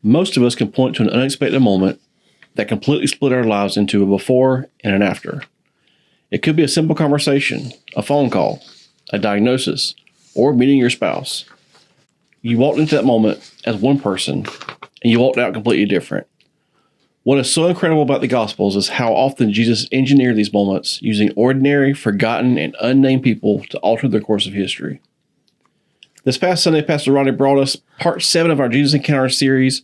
most of us can point to an unexpected moment that completely split our lives into a before and an after. It could be a simple conversation, a phone call, a diagnosis, or meeting your spouse. You walked into that moment as one person, and you walked out completely different. What is so incredible about the Gospels is how often Jesus engineered these moments using ordinary, forgotten, and unnamed people to alter the course of history. This past Sunday, Pastor Rodney brought us part 7 of our Jesus Encounter series,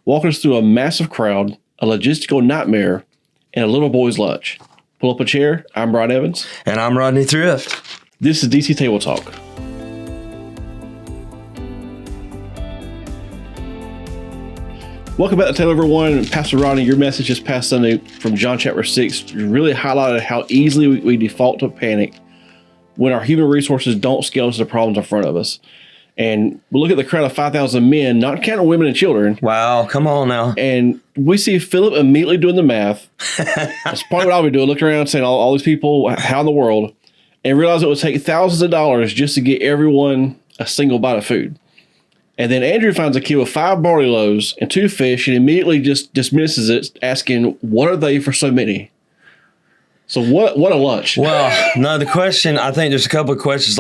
walking us through a massive crowd, a logistical nightmare, and a little boy's lunch. Pull up a chair. I'm Bryan Evans. And I'm Rodney Thrift. This is DC Table Talk. Welcome back to Table Everyone. Pastor Rodney, your message this past Sunday from John chapter 6 really highlighted how easily we default to panic when our human resources don't scale to the problems in front of us. And we look at the crowd of 5,000 men, not counting women and children. Wow, come on now. And we see Philip immediately doing the math. That's probably what I'll be doing, looking around saying, all these people, how in the world? And realize it would take thousands of dollars just to get everyone a single bite of food. And then Andrew finds a kid with 5 barley loaves and 2 fish and immediately just dismisses it, asking, what are they for so many? So what a lunch. Well, no, the question, I think there's a couple of questions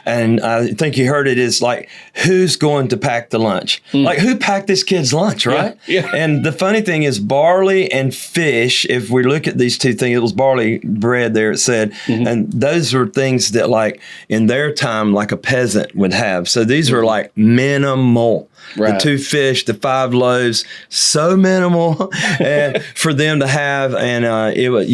and I think you heard it, is like, who's going to pack the lunch? Like, who packed this kid's lunch, right? Yeah. And the funny thing is barley and fish, if we look at these two things, it was barley bread there, it said, and those were things that like in their time, like a peasant would have. So these were like minimal. Right. The 2 fish, the 5 loaves, so minimal and for them to have. And it was,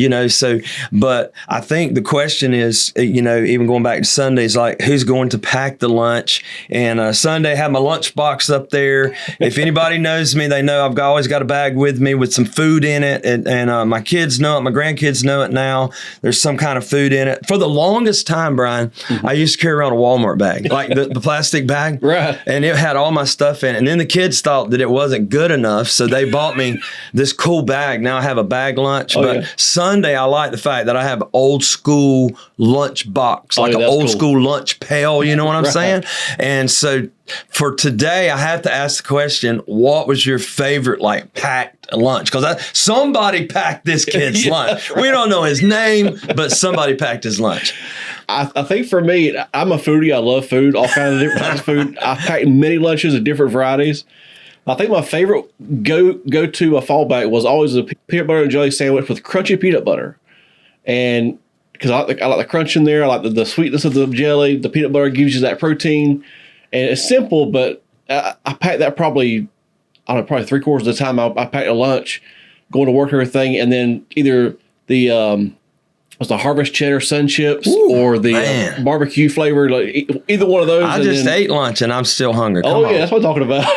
but I think the question is, even going back to Sundays, like, who's going to pack the lunch? And Sunday, I had my Lunchbox up there. If anybody knows me, they know I've always got a bag with me with some food in it. And my kids know it. My grandkids know it now. There's some kind of food in it. For the longest time, Bryan, I used to carry around a Walmart bag, like the plastic bag. Right. And it had all my stuff in it. And then the kids thought that it wasn't good enough, so they bought me this cool bag. Now I have a bag lunch. Sunday, I like the fact that I have old school lunch box, like an old school lunch pail, you know what I'm saying? And so for today, I have to ask the question, what was your favorite, packed lunch? Because somebody packed this kid's lunch. Right. We don't know his name, but somebody packed his lunch. I think for me, I'm a foodie. I love food, all kinds of different types of food. I've packed many lunches of different varieties. I think my favorite go-to fallback was always a peanut butter and jelly sandwich with crunchy peanut butter. And because I like the crunch in there, I like the sweetness of the jelly. The peanut butter gives you that protein. And it's simple, but I packed that probably 3/4 of the time. I packed a lunch, going to work and everything, and then either the Harvest Cheddar Sun Chips or the barbecue flavor, either one of those. I just ate lunch and I'm still hungry. Come on. That's what I'm talking about.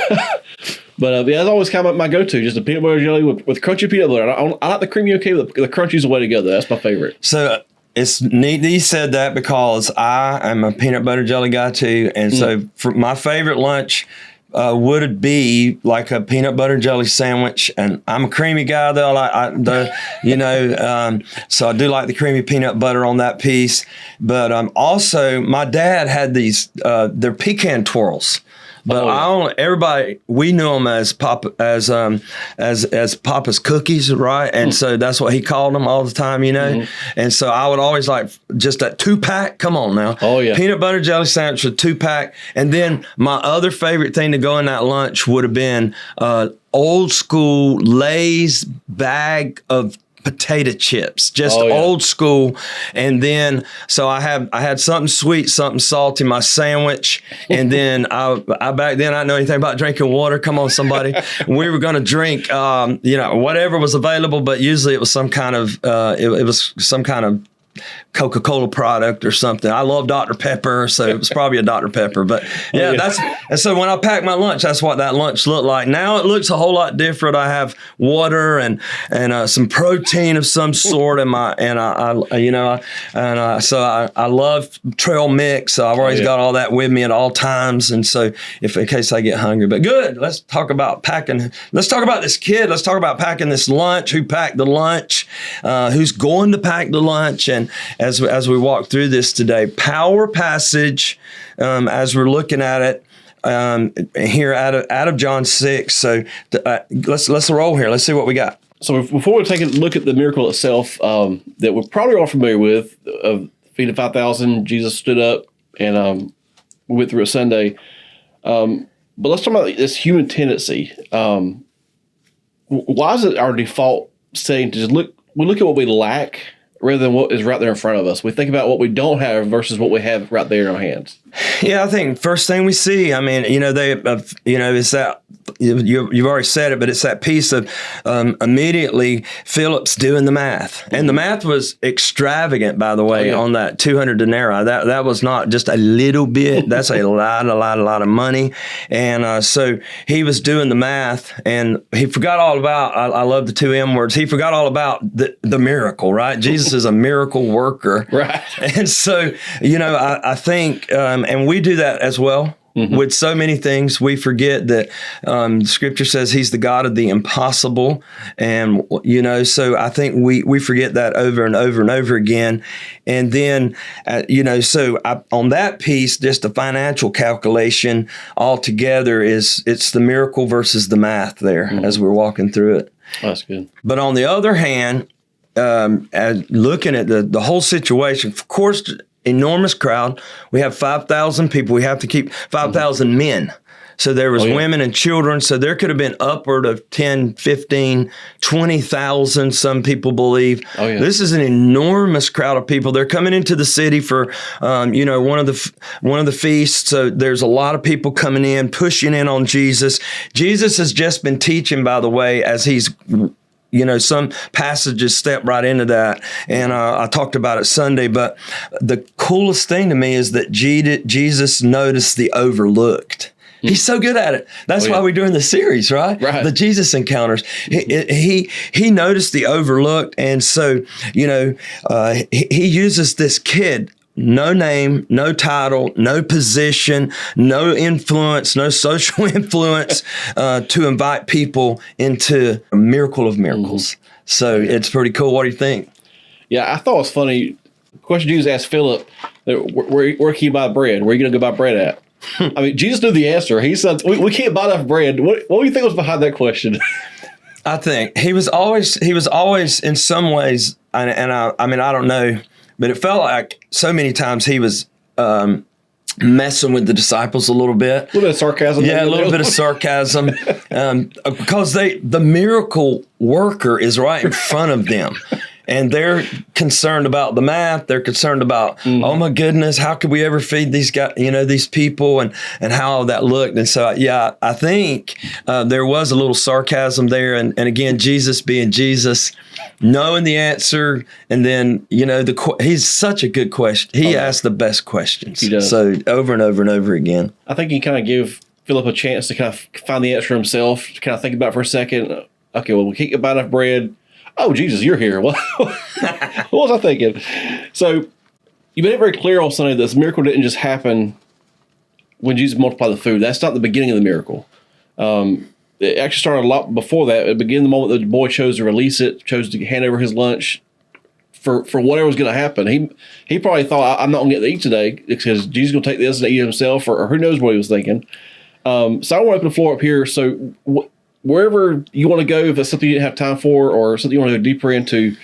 But that's always kind of my go-to, just a peanut butter jelly with crunchy peanut butter. I like the creamy but the crunchy's the way to go, though. That's my favorite. So it's neat that you said that, because I am a peanut butter jelly guy too. And so for my favorite lunch would be like a peanut butter jelly sandwich, and I'm a creamy guy though. So I do like the creamy peanut butter on that piece. But also my dad had these they're pecan twirls. But we knew them as Papa's cookies, right? And so that's what he called them all the time, And so I would always like just that 2-pack. Come on now. Oh yeah. Peanut butter jelly sandwich with 2-pack. And then my other favorite thing to go in that lunch would have been old school Lay's bag of potato chips, just old school. And then so I had something sweet, something salty, my sandwich, and then I back then I didn't know anything about drinking water. Come on, somebody. We were going to drink whatever was available, but usually it was some kind of it was some kind of Coca-Cola product or something. I love Dr. Pepper, so it was probably a Dr. Pepper. But and so when I packed my lunch, that's what that lunch looked like. Now it looks a whole lot different. I have water and some protein of some sort, so I love trail mix. So I've always got all that with me at all times, and so in case I get hungry. But good, let's talk about packing. Let's talk about this kid. Let's talk about packing this lunch. Who packed the lunch? Who's going to pack the lunch? And as we walk through this today, power passage, as we're looking at it, here out of John 6. So let's roll here. Let's see what we got. So before we take a look at the miracle itself, that we're probably all familiar with, of feeding 5,000, Jesus stood up, and we went through it Sunday. But let's talk about this human tendency. Why is it our default setting to just look at what we lack rather than what is right there in front of us? We think about what we don't have versus what we have right there in our hands. Yeah, I think first thing we see, I mean, it's that, you've already said it, but it's that piece of immediately Philip's doing the math. And the math was extravagant, by the way, on that 200 denarii. That was not just a little bit. That's a lot of money. And so he was doing the math, and he forgot all about, I love the two M words, he forgot all about the miracle, right? Jesus is a miracle worker. Right. And so, I think, and we do that as well. Mm-hmm. With so many things, we forget that Scripture says He's the God of the impossible, and so I think we forget that over and over and over again. And then, on that piece, just the financial calculation altogether it's the miracle versus the math there as we're walking through it. That's good. But on the other hand, looking at the whole situation, of course. Enormous crowd. We have 5,000 people. We have to keep 5,000 men. So there was women and children. So there could have been upward of 10, 15, 20,000, some people believe. Oh, yeah. This is an enormous crowd of people. They're coming into the city for, one of the feasts. So there's a lot of people coming in, pushing in on Jesus. Jesus has just been teaching, by the way, as he's some passages step right into that, and I talked about it Sunday, but the coolest thing to me is that Jesus noticed the overlooked. He's so good at it. That's why we're doing the series, right? The Jesus encounters. He noticed the overlooked, and so, he uses this kid, no name, no title, no position, no influence, no social influence, to invite people into a miracle of miracles. So it's pretty cool. What do you think? Yeah, I thought it was funny. The question Jesus asked Philip, where can you buy bread? Where are you going to go buy bread at? I mean, Jesus knew the answer. He said, we can't buy enough bread. What do you think was behind that question? I think he was always in some ways, and I mean, I don't know, but it felt like so many times he was messing with the disciples a little bit. A little bit of sarcasm. Yeah, a little bit of sarcasm. Because the miracle worker is right in front of them. And they're concerned about the math. They're concerned about, oh my goodness, how could we ever feed these guys, these people, and how all that looked. And so, I think there was a little sarcasm there. And again, Jesus being Jesus, knowing the answer, and then he's such a good question. He asks the best questions. He does. So over and over and over again. I think he kind of give Philip a chance to kind of find the answer himself. To kind of think about it for a second. Okay, well, we can't buy enough bread. Oh, Jesus, you're here. What was I thinking? So you made it very clear on Sunday that this miracle didn't just happen when Jesus multiplied the food. That's not the beginning of the miracle. It actually started a lot before that. It began the moment that the boy chose to release it, chose to hand over his lunch for whatever was going to happen. He probably thought, I'm not going to get to eat today because Jesus is going to take this and eat it himself, or who knows what he was thinking. So I want to open the floor up here. So wherever you want to go, if it's something you didn't have time for or something you want to go deeper into,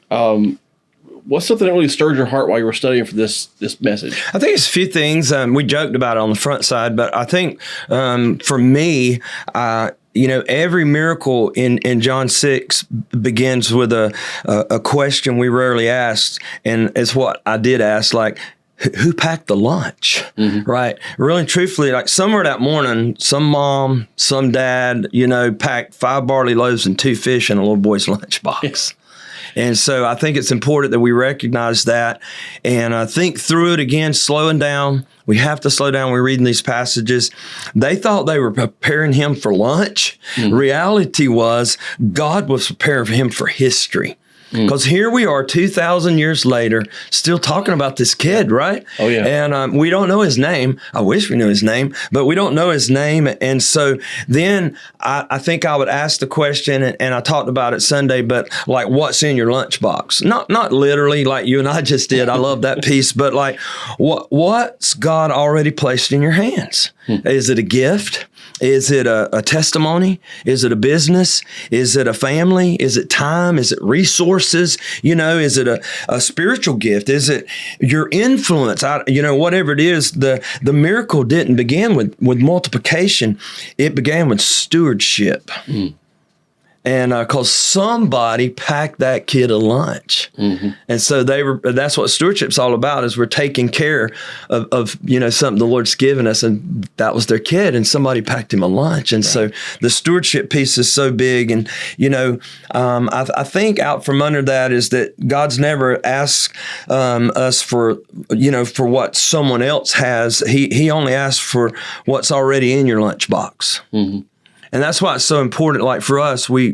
what's something that really stirred your heart while you were studying for this message? I think it's a few things. We joked about it on the front side, but I think for me, every miracle in John 6 begins with a question we rarely ask, and it's what I did ask, like, who packed the lunch, right? Really, truthfully, like somewhere that morning, some mom, some dad, packed 5 barley loaves and 2 fish in a little boy's lunchbox. Yes. And so I think it's important that we recognize that and think through it again, slowing down. We have to slow down when we're reading these passages. They thought they were preparing him for lunch. Reality was God was preparing him for history. Because here we are 2,000 years later, still talking about this kid, right? Oh, yeah. And we don't know his name. I wish we knew his name, but we don't know his name. And so then I think I would ask the question, and I talked about it Sunday, but like, what's in your lunchbox? Not literally like you and I just did. I love that piece, but like, what's God already placed in your hands? Is it a gift? Is it a testimony? Is it a business? Is it a family? Is it time? Is it resources? Is it a spiritual gift? Is it your influence? Whatever it is, the miracle didn't begin with multiplication. It began with stewardship. And because somebody packed that kid a lunch. And so that's what stewardship's all about, is we're taking care of something the Lord's given us, and that was their kid, and somebody packed him a lunch. And so the stewardship piece is so big. And, I think out from under that is that God's never asked us for what someone else has. He only asks for what's already in your lunchbox. And that's why it's so important. Like for us, we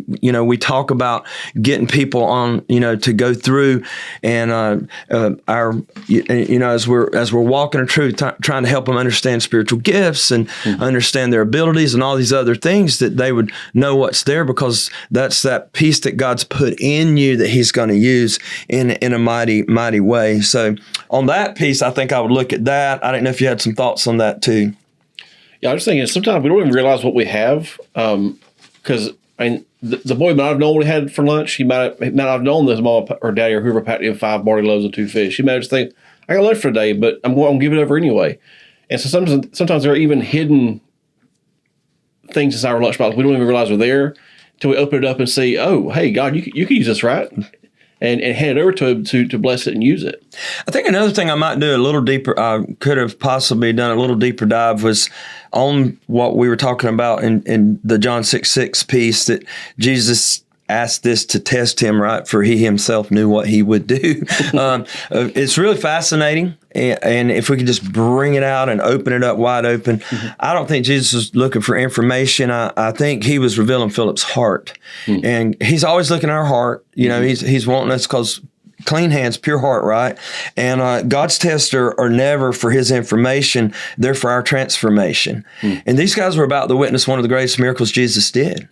talk about getting people on, to go through, and as we're walking through, trying to help them understand spiritual gifts and understand their abilities and all these other things, that they would know what's there, because that's that piece that God's put in you that He's going to use in a mighty, mighty way. So on that piece, I think I would look at that. I didn't know if you had some thoughts on that too. Yeah, I was thinking sometimes we don't even realize what we have, because the boy might have known what he had for lunch. He might not have known that his mom or daddy or whoever packed him 5 barley loaves and 2 fish. He might just think, I got lunch for the day, but I'm going to give it over anyway. And so sometimes there are even hidden things inside our lunchbox we don't even realize are there until we open it up and see, oh, hey, God, you can use this, right? And hand it over to him to bless it and use it. I think another thing I might do a little deeper, I could have possibly done a little deeper dive, was on what we were talking about in the John 6:6 piece, that Jesus asked this to test him, right? For he himself knew what he would do. It's really fascinating. And if we could just bring it out and open it up wide open, I don't think Jesus was looking for information. I think he was revealing Philip's heart. And he's always looking at our heart. He's wanting us, because clean hands, pure heart, right? And God's tests are never for his information. They're for our transformation. And these guys were about to witness one of the greatest miracles Jesus did.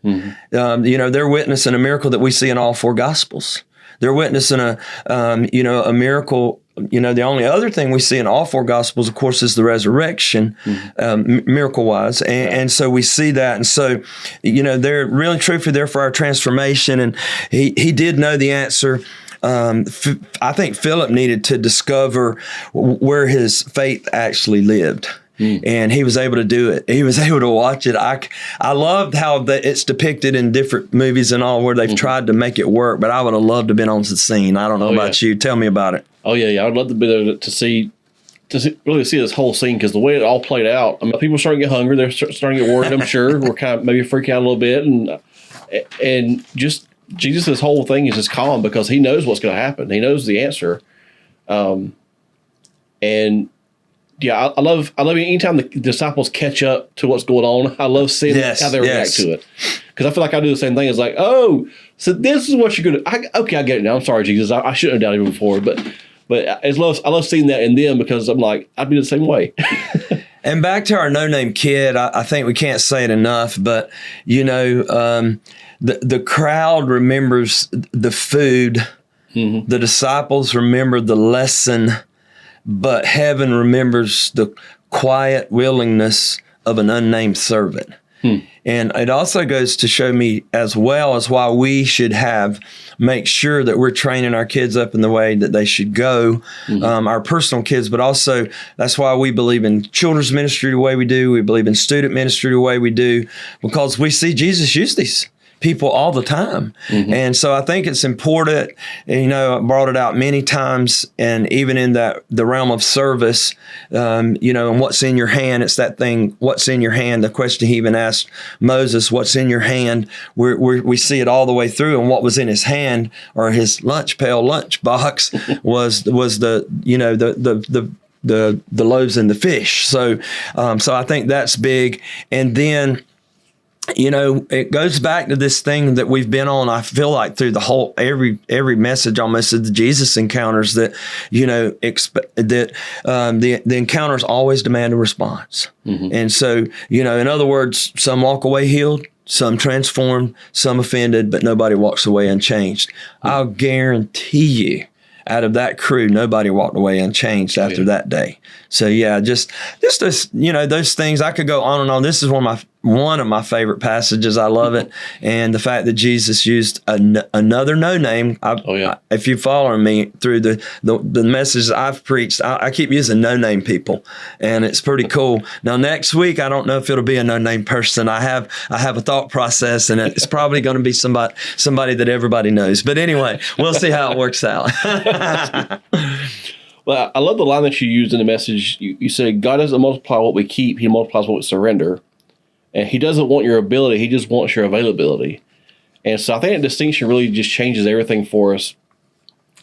They're witnessing a miracle that we see in all 4 Gospels. They're witnessing a miracle. The only other thing we see in all 4 Gospels, of course, is the resurrection, miracle-wise. And so we see that. And so, they're really truthfully there for our transformation. And he did know the answer. I think Philip needed to discover where his faith actually lived. And he was able to do it. He was able to watch it. I loved how it's depicted in different movies and all, where they've tried to make it work, but I would have loved to have been on the scene. I don't know about you. Tell me about it. Oh, yeah. I would love to be there to really see this whole scene, because the way it all played out, people are starting to get hungry. They're starting to get worried, I'm sure. We're kind of maybe freaking out a little bit. And just Jesus' whole thing is just calm, because he knows what's going to happen. He knows the answer. And yeah, I love anytime the disciples catch up to what's going on. I love seeing how they react to it, because I feel like I do the same thing. It's like, oh, so this is what you're going to. Okay, I get it now. I'm sorry, Jesus. I shouldn't have doubted you before, but I love seeing that in them, because I'm like, I'd be the same way. And back to our no-name kid, I think we can't say it enough, but the crowd remembers the food, the disciples remember the lesson, but heaven remembers the quiet willingness of an unnamed servant. And it also goes to show me as well as why we should make sure that we're training our kids up in the way that they should go, our personal kids, but also that's why we believe in children's ministry the way we do. We believe in student ministry the way we do, because we see Jesus use these people all the time. And so I think it's important, I brought it out many times, and even in the realm of service, and what's in your hand, it's that thing, what's in your hand, the question he even asked Moses, what's in your hand? We see it all the way through, and what was in his hand, or his lunchbox, was the loaves and the fish. So I think that's big. And then, it goes back to this thing that we've been on. I feel like through the whole every message almost of the Jesus encounters that the encounters always demand a response. Mm-hmm. And so in other words, some walk away healed, some transformed, some offended, but nobody walks away unchanged. Mm-hmm. I'll guarantee you, out of that crew, nobody walked away unchanged after that day. So just this, those things. I could go on and on. This is one of my favorite passages. I love it, and the fact that Jesus used another no name. If you follow me through the messages I've preached, I keep using no name people, and it's pretty cool. Now next week, I don't know if it'll be a no name person. I have a thought process, and it's probably going to be somebody that everybody knows. But anyway, we'll see how it works out. Well, I love the line that you used in the message. You said, God doesn't multiply what we keep, he multiplies what we surrender. And he doesn't want your ability, he just wants your availability. And so I think that distinction really just changes everything for us.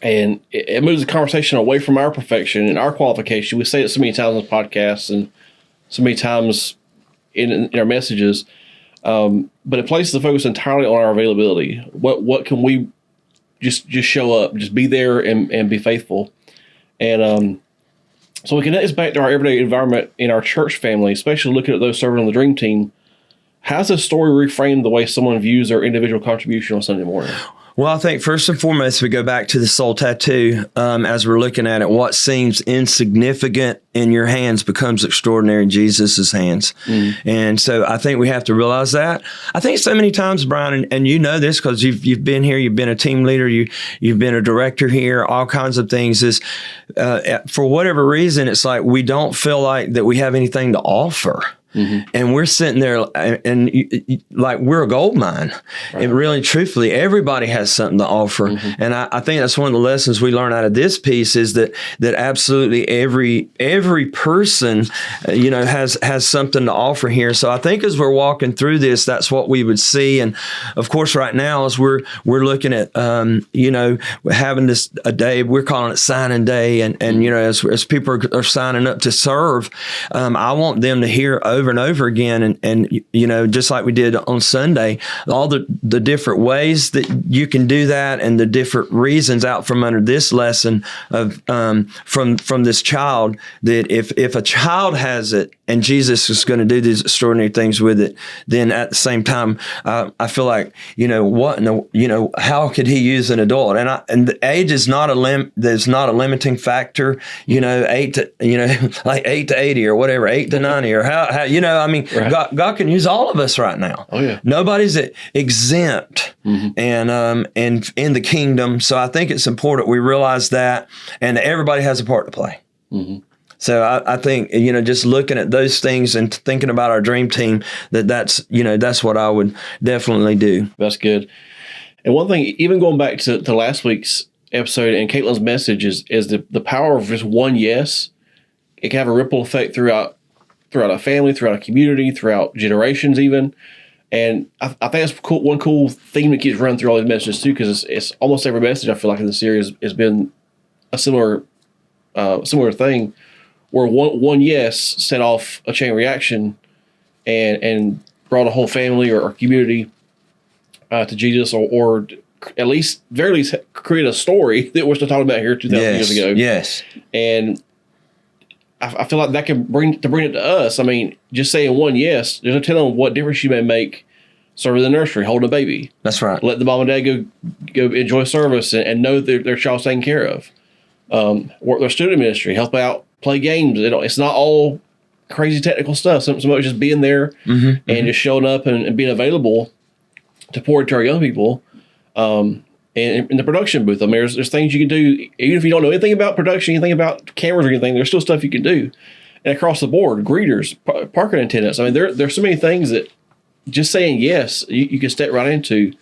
And it moves the conversation away from our perfection and our qualification. We say it so many times on the podcast and so many times in our messages. But it places the focus entirely on our availability. What can we just show up, just be there and be faithful. And so we connect this back to our everyday environment in our church family, especially looking at those serving on the Dream Team. How's this story reframe the way someone views their individual contribution on Sunday morning? Well, I think first and foremost, we go back to the soul tattoo as we're looking at it. What seems insignificant in your hands becomes extraordinary in Jesus' hands. And so I think we have to realize that. I think so many times, Bryan, and you know this because you've been here, you've been a team leader, you've been a director here, all kinds of things, is for whatever reason, it's like we don't feel like that we have anything to offer. Mm-hmm. And we're sitting there and like we're a gold mine. Right. And really, truthfully, everybody has something to offer. Mm-hmm. And I think that's one of the lessons we learn out of this piece is that absolutely every person, has something to offer here. So I think as we're walking through this, that's what we would see. And of course, right now, as we're looking at, having this a day, we're calling it signing day. And as people are signing up to serve, I want them to hear over and over again, and just like we did on Sunday, all the different ways that you can do that, and the different reasons out from under this lesson of from this child, that if a child has it and Jesus is going to do these extraordinary things with it, then at the same time, I feel like how could he use an adult? And the age is not there's not a limiting factor. 8 to 80 or whatever, 8 to 90 or how. Right. God can use all of us right now. Oh yeah, nobody's exempt, and in the kingdom. So I think it's important we realize that, and everybody has a part to play. Mm-hmm. So I think just looking at those things and thinking about our dream team, that's what I would definitely do. That's good. And one thing, even going back to last week's episode and Caitlin's message is the power of just one yes. It can have a ripple effect throughout a family, throughout a community, throughout generations even. And I think that's cool. One cool theme that keeps running through all these messages too, because it's almost every message I feel like in the series has been a similar thing, where one yes set off a chain reaction and brought a whole family or community to Jesus, or at least, very least, create a story that we're still talking about here 2,000 years ago. Yes. And I feel like that can bring it to us. I mean, just saying one yes, there's no telling what difference you may make serving the nursery, holding a baby. That's right. Let the mom and dad go enjoy service and know their child's taken care of. Work their student ministry, help out, play games. It's not all crazy technical stuff. Some of it's just being there and just showing up and being available to pour into our young people. And in the production booth, I mean, there's things you can do, even if you don't know anything about production, anything about cameras or anything, there's still stuff you can do. And across the board, greeters, parking attendants, I mean, there's so many things that just saying yes, you can step right into.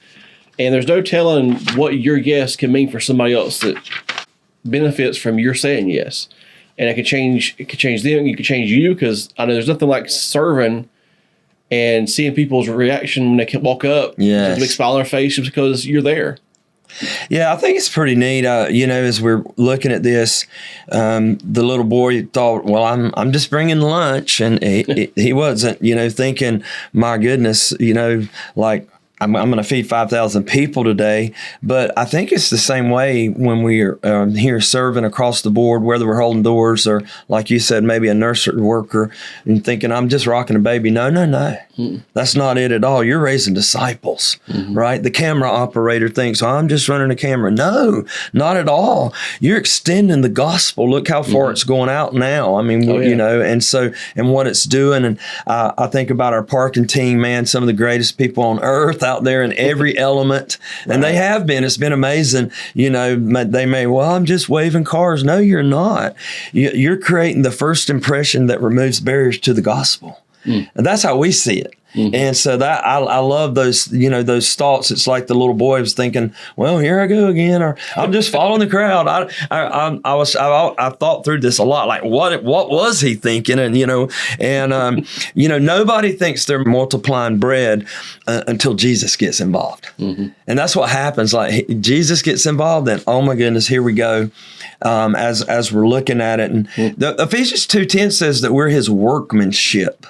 And there's no telling what your yes can mean for somebody else that benefits from your saying yes. And it could change them, it could change you, because I know there's nothing like serving and seeing people's reaction when they can walk up. Yes. With a big smile on their face just because you're there. Yeah, I think it's pretty neat. As we're looking at this, the little boy thought, well, I'm just bringing lunch. And he wasn't, thinking, my goodness, like, I'm going to feed 5,000 people today. But I think it's the same way when we're here serving across the board, whether we're holding doors or, like you said, maybe a nursery worker and thinking, I'm just rocking a baby. No. Mm-mm. That's not it at all. You're raising disciples, right? The camera operator thinks, I'm just running a camera. No, not at all. You're extending the gospel. Look how far it's going out now. I mean, and what it's doing. And I think about our parking team, man, some of the greatest people on earth out there in every element. And they have been. It's been amazing. They may, I'm just waving cars. No, you're not. You're creating the first impression that removes barriers to the gospel. And that's how we see it. And so that I love those, those thoughts. It's like the little boy was thinking, well, here I go again, or I'm just following the crowd. I thought through this a lot. Like, what was he thinking? And nobody thinks they're multiplying bread until Jesus gets involved. And that's what happens. Like, Jesus gets involved, and oh my goodness, here we go. As we're looking at it, and the Ephesians 2:10 says that we're His workmanship.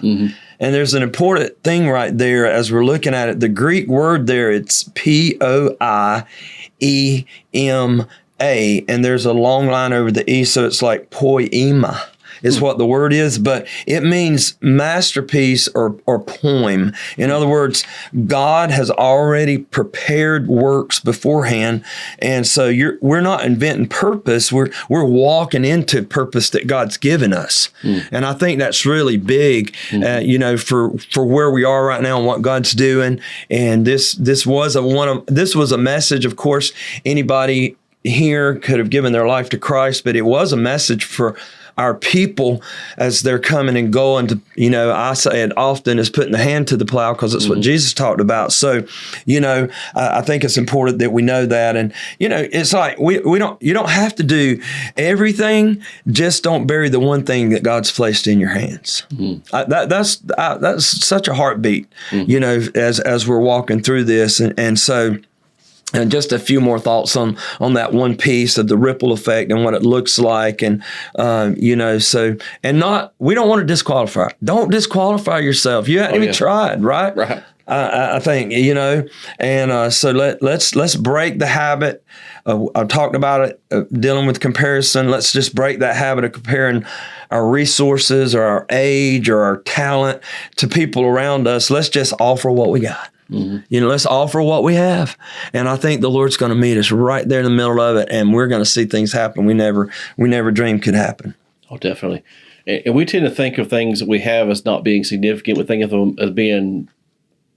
And there's an important thing right there as we're looking at it. The Greek word there, it's Poiema, and there's a long line over the E, so it's like Poiema is what the word is, but it means masterpiece or poem. In other words, God has already prepared works beforehand, and so we're not inventing purpose. We're walking into purpose that God's given us, and I think that's really big. For where we are right now and what God's doing. And this was a message. Of course, anybody here could have given their life to Christ, but it was a message for our people as they're coming and going to, I say it often, is putting the hand to the plow, because it's what Jesus talked about. So, I think it's important that we know that. And, it's like you don't have to do everything. Just don't bury the one thing that God's placed in your hands. That's such a heartbeat, as we're walking through this. And so, and just a few more thoughts on that one piece of the ripple effect and what it looks like. And, we don't want to disqualify. Don't disqualify yourself. You haven't even tried, right? Right. I think, so let's break the habit. I've talked about it, dealing with comparison. Let's just break that habit of comparing our resources or our age or our talent to people around us. Let's just offer what we got. Let's offer what we have. And I think the Lord's going to meet us right there in the middle of it, and we're going to see things happen we never dreamed could happen. Oh, definitely. And we tend to think of things that we have as not being significant. We think of them as being,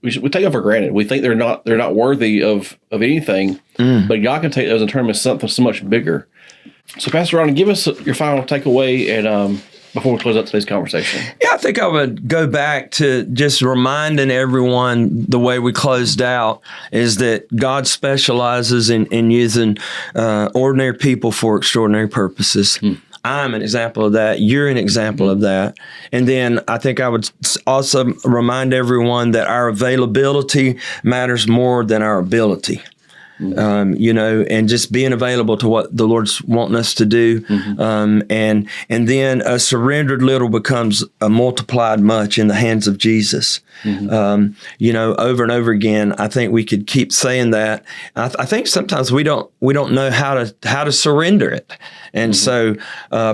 we take them for granted. We think they're not worthy of anything, but God can take those and turn them into something so much bigger. So, Pastor Rodney, give us your final takeaway and before we close out today's conversation. Yeah, I think I would go back to just reminding everyone the way we closed out is that God specializes in using ordinary people for extraordinary purposes. I'm an example of that. You're an example of that. And then I think I would also remind everyone that our availability matters more than our ability. And just being available to what the Lord's wanting us to do. And then a surrendered little becomes a multiplied much in the hands of Jesus. Over and over again, I think we could keep saying that. I think sometimes we don't know how to surrender it. And so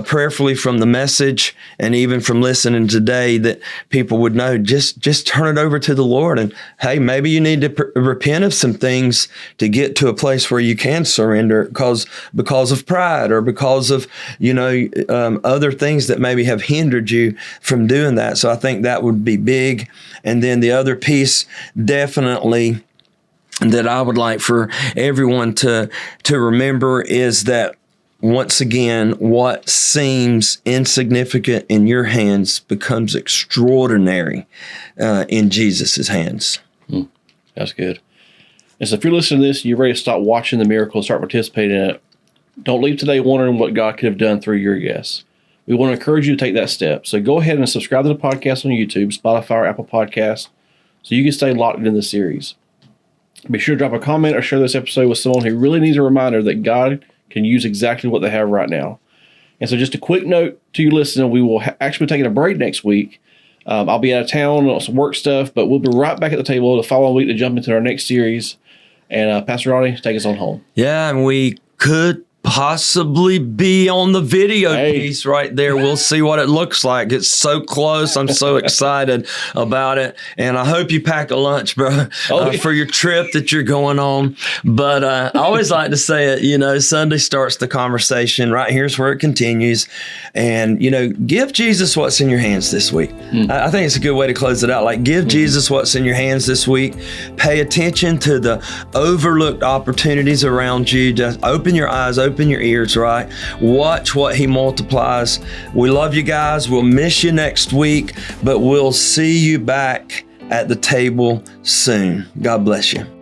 prayerfully from the message and even from listening today that people would know, just turn it over to the Lord. And hey, maybe you need to repent of some things to get to a place where you can surrender because of pride or because of, other things that maybe have hindered you from doing that. So I think that would be big. And then the other piece definitely that I would like for everyone to remember is that once again, what seems insignificant in your hands becomes extraordinary in Jesus' hands. That's good. And so if you're listening to this, you're ready to stop watching the miracle, start participating in it. Don't leave today wondering what God could have done through your guess. We want to encourage you to take that step. So go ahead and subscribe to the podcast on YouTube, Spotify, or Apple Podcasts, so you can stay locked in the series. Be sure to drop a comment or share this episode with someone who really needs a reminder that God can use exactly what they have right now. And so just a quick note to you listening, we will actually be taking a break next week. I'll be out of town on some work stuff, but we'll be right back at the table the following week to jump into our next series. And Pastor Rodney, take us on home. Yeah, and we could possibly be on the video piece right there. We'll see what it looks like. It's so close. I'm so excited about it. And I hope you pack a lunch, bro, for your trip that you're going on. But I always like to say it, Sunday starts the conversation. Right here's where it continues. And, give Jesus what's in your hands this week. I think it's a good way to close it out. Like, give Jesus what's in your hands this week. Pay attention to the overlooked opportunities around you. Just open your eyes, open your ears, right? Watch what he multiplies. We love you guys. We'll miss you next week, but we'll see you back at the table soon. God bless you.